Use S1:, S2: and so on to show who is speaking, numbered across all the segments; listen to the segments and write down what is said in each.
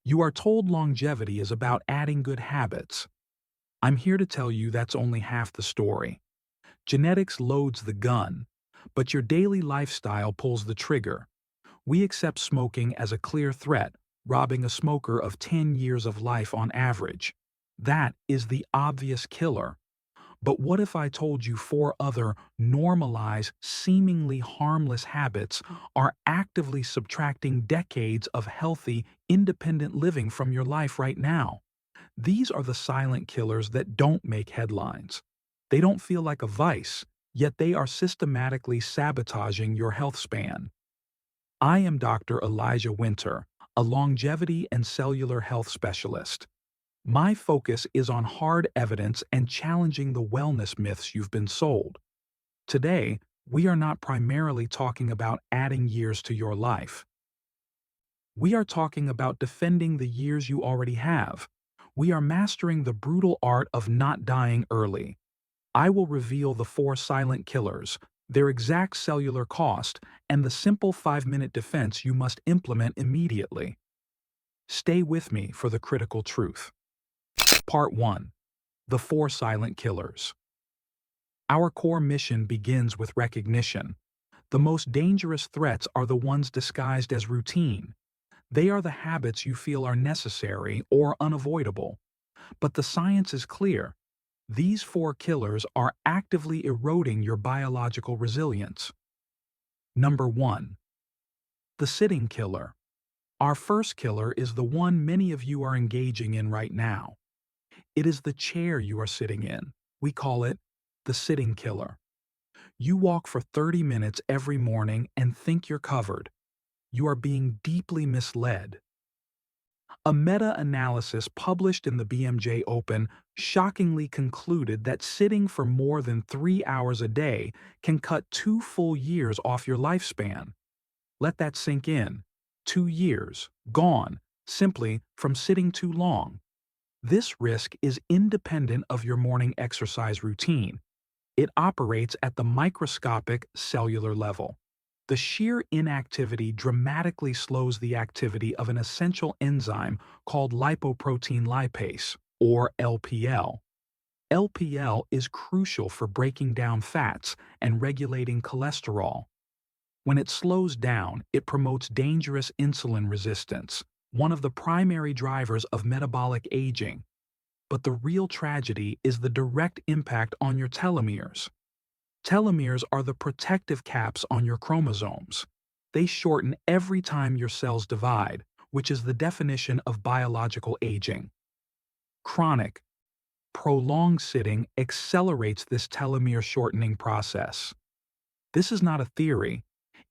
S1: You are told longevity is about adding good habits. I'm here to tell you that's only half the story. Genetics loads the gun, but your daily lifestyle pulls the trigger. We accept smoking as a clear threat, robbing a smoker of 10 years of life on average. That is the obvious killer. But what if I told you four other normalized, seemingly harmless habits are actively subtracting decades of healthy, independent living from your life right now? These are the silent killers that don't make headlines. They don't feel like a vice, yet they are systematically sabotaging your health span. I am Dr. Elijah Wynter, a longevity and cellular health specialist. My focus is on hard evidence and challenging the wellness myths you've been sold. Today, we are not primarily talking about adding years to your life. We are talking about defending the years you already have. We are mastering the brutal art of not dying early. I will reveal the four silent killers, their exact cellular cost, and the simple 5-minute defense you must implement immediately. Stay with me for the critical truth. Part 1. The Four Silent Killers. Our core mission begins with recognition. The most dangerous threats are the ones disguised as routine. They are the habits you feel are necessary or unavoidable. But the science is clear. These four killers are actively eroding your biological resilience. Number 1. The sitting killer. Our first killer is the one many of you are engaging in right now. It is the chair you are sitting in. We call it the sitting killer. You walk for 30 minutes every morning and think you're covered. You are being deeply misled. A meta-analysis published in the BMJ Open shockingly concluded that sitting for more than 3 hours a day can cut 2 full years off your lifespan. Let that sink in. 2 years, gone, simply from sitting too long. This risk is independent of your morning exercise routine. It operates at the microscopic cellular level. The sheer inactivity dramatically slows the activity of an essential enzyme called lipoprotein lipase, or LPL. LPL is crucial for breaking down fats and regulating cholesterol. When it slows down, it promotes dangerous insulin resistance, one of the primary drivers of metabolic aging. But the real tragedy is the direct impact on your telomeres. Telomeres are the protective caps on your chromosomes. They shorten every time your cells divide, which is the definition of biological aging. Chronic, prolonged sitting accelerates this telomere shortening process. This is not a theory.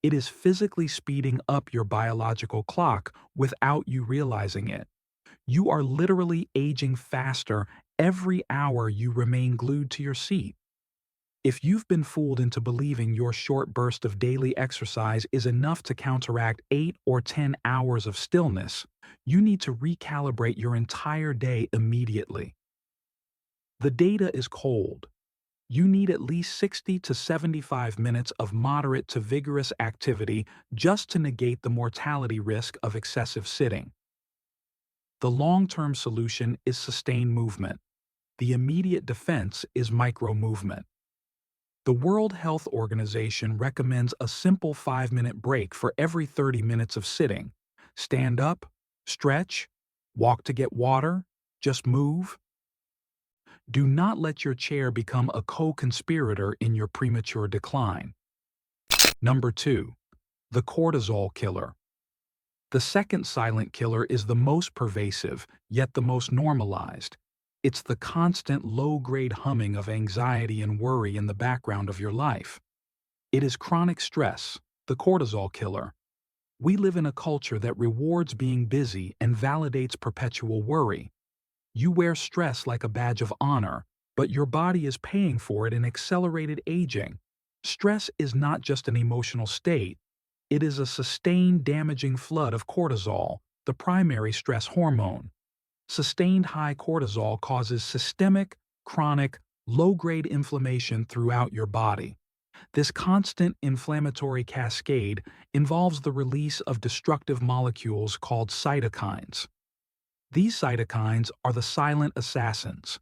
S1: It is physically speeding up your biological clock without you realizing it. You are literally aging faster every hour you remain glued to your seat. If you've been fooled into believing your short burst of daily exercise is enough to counteract 8 or 10 hours of stillness, you need to recalibrate your entire day immediately. The data is cold. You need at least 60 to 75 minutes of moderate to vigorous activity just to negate the mortality risk of excessive sitting. The long-term solution is sustained movement. The immediate defense is micro-movement. The World Health Organization recommends a simple 5-minute break for every 30 minutes of sitting. Stand up, stretch, walk to get water, just move. Do not let your chair become a co-conspirator in your premature decline. Number 2. The cortisol killer. The second silent killer is the most pervasive, yet the most normalized. It's the constant low-grade humming of anxiety and worry in the background of your life. It is chronic stress, the cortisol killer. We live in a culture that rewards being busy and validates perpetual worry. You wear stress like a badge of honor, but your body is paying for it in accelerated aging. Stress is not just an emotional state. It is a sustained damaging flood of cortisol, the primary stress hormone. Sustained high cortisol causes systemic, chronic, low-grade inflammation throughout your body. This constant inflammatory cascade involves the release of destructive molecules called cytokines. These cytokines are the silent assassins,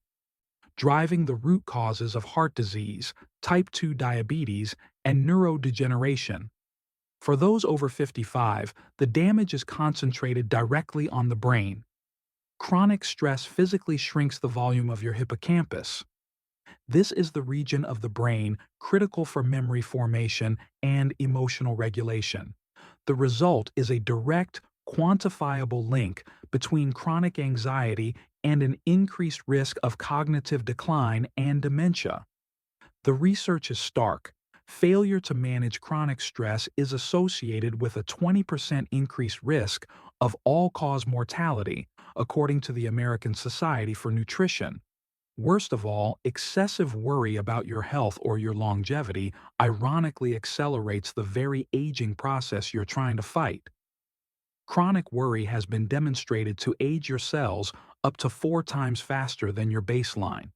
S1: driving the root causes of heart disease, type 2 diabetes, and neurodegeneration. For those over 55, the damage is concentrated directly on the brain. Chronic stress physically shrinks the volume of your hippocampus. This is the region of the brain critical for memory formation and emotional regulation. The result is a direct, quantifiable link between chronic anxiety and an increased risk of cognitive decline and dementia. The research is stark. Failure to manage chronic stress is associated with a 20% increased risk of all-cause mortality, according to the American Society for Nutrition. Worst of all, excessive worry about your health or your longevity ironically accelerates the very aging process you're trying to fight. Chronic worry has been demonstrated to age your cells up to 4 times faster than your baseline.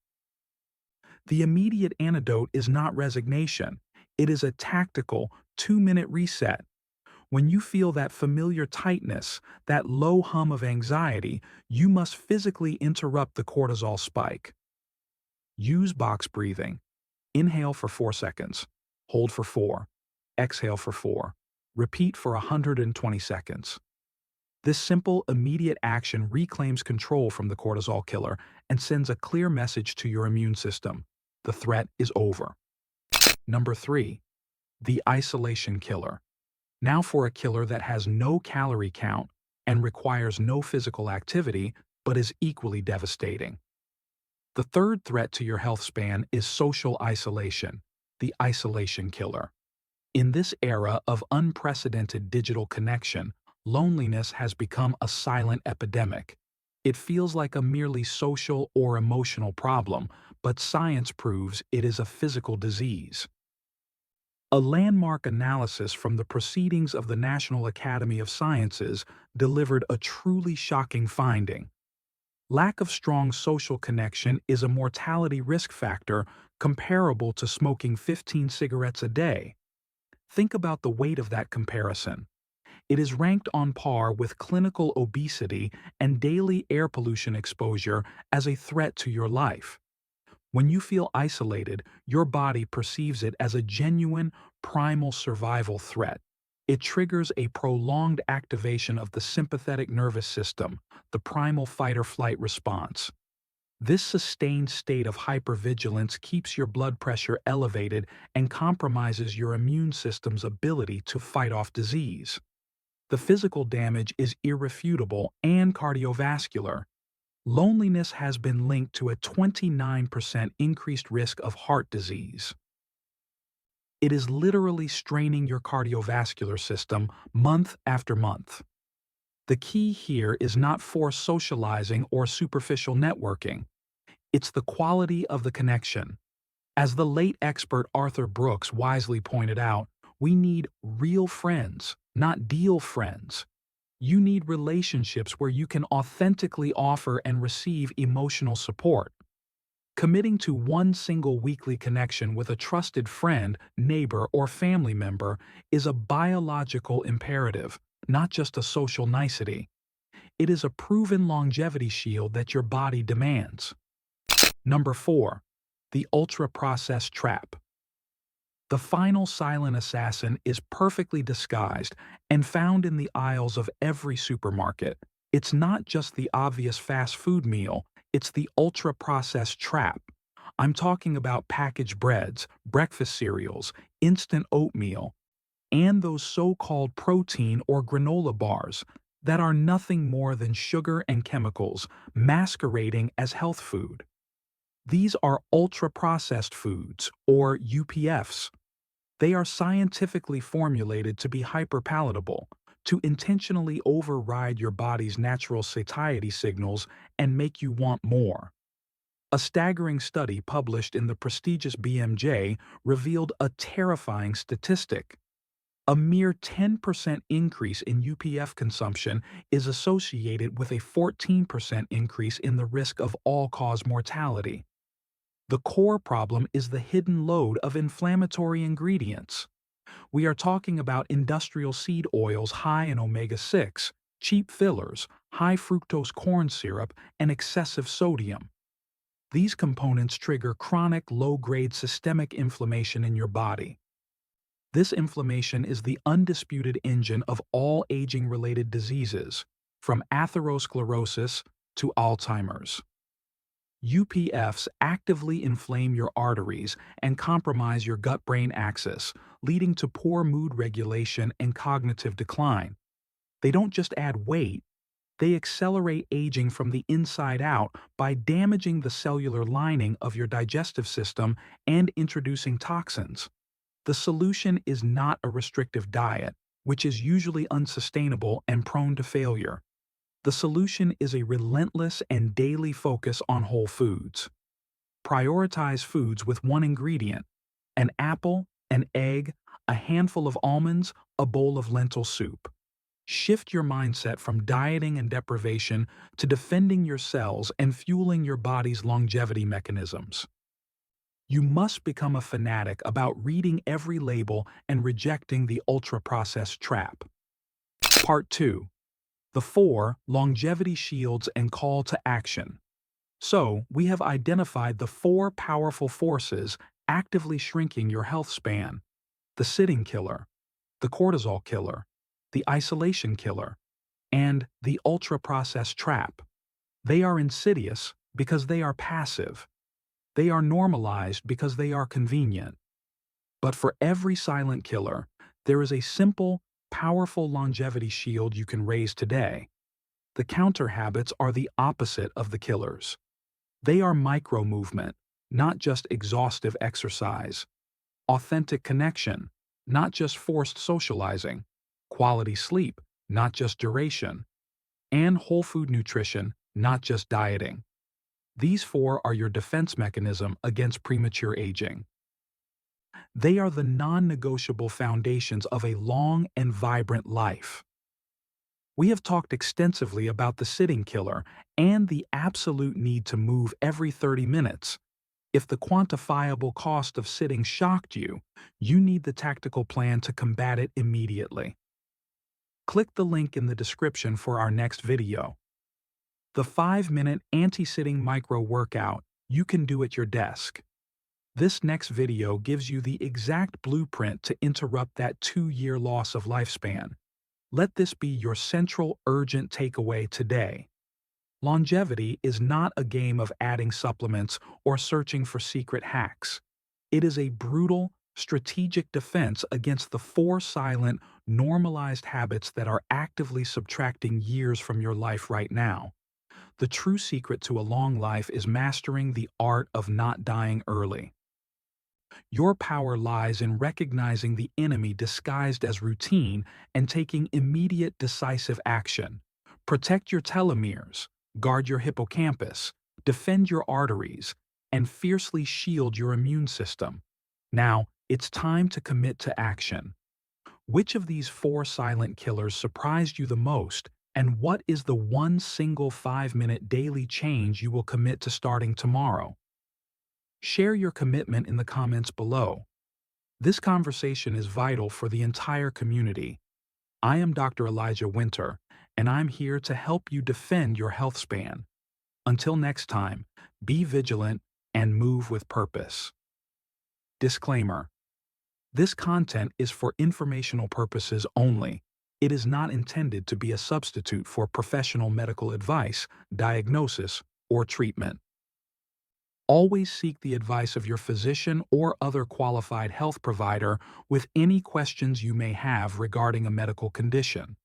S1: The immediate antidote is not resignation. It is a tactical, 2-minute reset. When you feel that familiar tightness, that low hum of anxiety, you must physically interrupt the cortisol spike. Use box breathing. Inhale for 4 seconds. Hold for 4. Exhale for 4. Repeat for 120 seconds. This simple, immediate action reclaims control from the cortisol killer and sends a clear message to your immune system. The threat is over. Number 3. The isolation killer. Now for a killer that has no calorie count and requires no physical activity, but is equally devastating. The third threat to your health span is social isolation, the isolation killer. In this era of unprecedented digital connection, loneliness has become a silent epidemic. It feels like a merely social or emotional problem, but science proves it is a physical disease. A landmark analysis from the Proceedings of the National Academy of Sciences delivered a truly shocking finding. Lack of strong social connection is a mortality risk factor comparable to smoking 15 cigarettes a day. Think about the weight of that comparison. It is ranked on par with clinical obesity and daily air pollution exposure as a threat to your life. When you feel isolated, your body perceives it as a genuine, primal survival threat. It triggers a prolonged activation of the sympathetic nervous system, the primal fight-or-flight response. This sustained state of hypervigilance keeps your blood pressure elevated and compromises your immune system's ability to fight off disease. The physical damage is irrefutable and cardiovascular. Loneliness has been linked to a 29% increased risk of heart disease. It is literally straining your cardiovascular system month after month. The key here is not forced socializing or superficial networking. It's the quality of the connection. As the late expert Arthur Brooks wisely pointed out, we need real friends, not deal friends. You need relationships where you can authentically offer and receive emotional support. Committing to one single weekly connection with a trusted friend, neighbor, or family member is a biological imperative, not just a social nicety. It is a proven longevity shield that your body demands. Number 4. The ultra-processed trap. The final silent assassin is perfectly disguised and found in the aisles of every supermarket. It's not just the obvious fast food meal, it's the ultra-processed trap. I'm talking about packaged breads, breakfast cereals, instant oatmeal, and those so-called protein or granola bars that are nothing more than sugar and chemicals masquerading as health food. These are ultra-processed foods, or UPFs. They are scientifically formulated to be hyperpalatable, to intentionally override your body's natural satiety signals and make you want more. A staggering study published in the prestigious BMJ revealed a terrifying statistic. A mere 10% increase in UPF consumption is associated with a 14% increase in the risk of all-cause mortality. The core problem is the hidden load of inflammatory ingredients. We are talking about industrial seed oils high in omega-6, cheap fillers, high fructose corn syrup, and excessive sodium. These components trigger chronic low-grade systemic inflammation in your body. This inflammation is the undisputed engine of all aging-related diseases, from atherosclerosis to Alzheimer's. UPFs actively inflame your arteries and compromise your gut-brain axis, leading to poor mood regulation and cognitive decline. They don't just add weight, they accelerate aging from the inside out by damaging the cellular lining of your digestive system and introducing toxins. The solution is not a restrictive diet, which is usually unsustainable and prone to failure. The solution is a relentless and daily focus on whole foods. Prioritize foods with one ingredient: an apple, an egg, a handful of almonds, a bowl of lentil soup. Shift your mindset from dieting and deprivation to defending your cells and fueling your body's longevity mechanisms. You must become a fanatic about reading every label and rejecting the ultra-processed trap. Part 2. The 4 Longevity Shields and Call to Action. So, we have identified the 4 powerful forces actively shrinking your health span: the sitting killer, the cortisol killer, the isolation killer, and the ultra-processed trap. They are insidious because they are passive. They are normalized because they are convenient. But for every silent killer, there is a simple, powerful longevity shield you can raise today. The counter habits are the opposite of the killers. They are micro-movement, not just exhaustive exercise; authentic connection, not just forced socializing; quality sleep, not just duration; and whole food nutrition, not just dieting. These 4 are your defense mechanism against premature aging. They are the non-negotiable foundations of a long and vibrant life. We have talked extensively about the sitting killer and the absolute need to move every 30 minutes. If the quantifiable cost of sitting shocked you, you need the tactical plan to combat it immediately. Click the link in the description for our next video. The 5-minute anti-sitting micro-workout you can do at your desk. This next video gives you the exact blueprint to interrupt that 2-year loss of lifespan. Let this be your central urgent takeaway today. Longevity is not a game of adding supplements or searching for secret hacks. It is a brutal, strategic defense against the 4 silent, normalized habits that are actively subtracting years from your life right now. The true secret to a long life is mastering the art of not dying early. Your power lies in recognizing the enemy disguised as routine and taking immediate decisive action. Protect your telomeres, guard your hippocampus, defend your arteries, and fiercely shield your immune system. Now, it's time to commit to action. Which of these 4 silent killers surprised you the most, and what is the one single 5-minute daily change you will commit to starting tomorrow? Share your commitment in the comments below. This conversation is vital for the entire community. I am Dr. Elijah Wynter, and I'm here to help you defend your health span. Until next time, be vigilant and move with purpose. Disclaimer: this content is for informational purposes only. It is not intended to be a substitute for professional medical advice, diagnosis, or treatment. Always seek the advice of your physician or other qualified health provider with any questions you may have regarding a medical condition.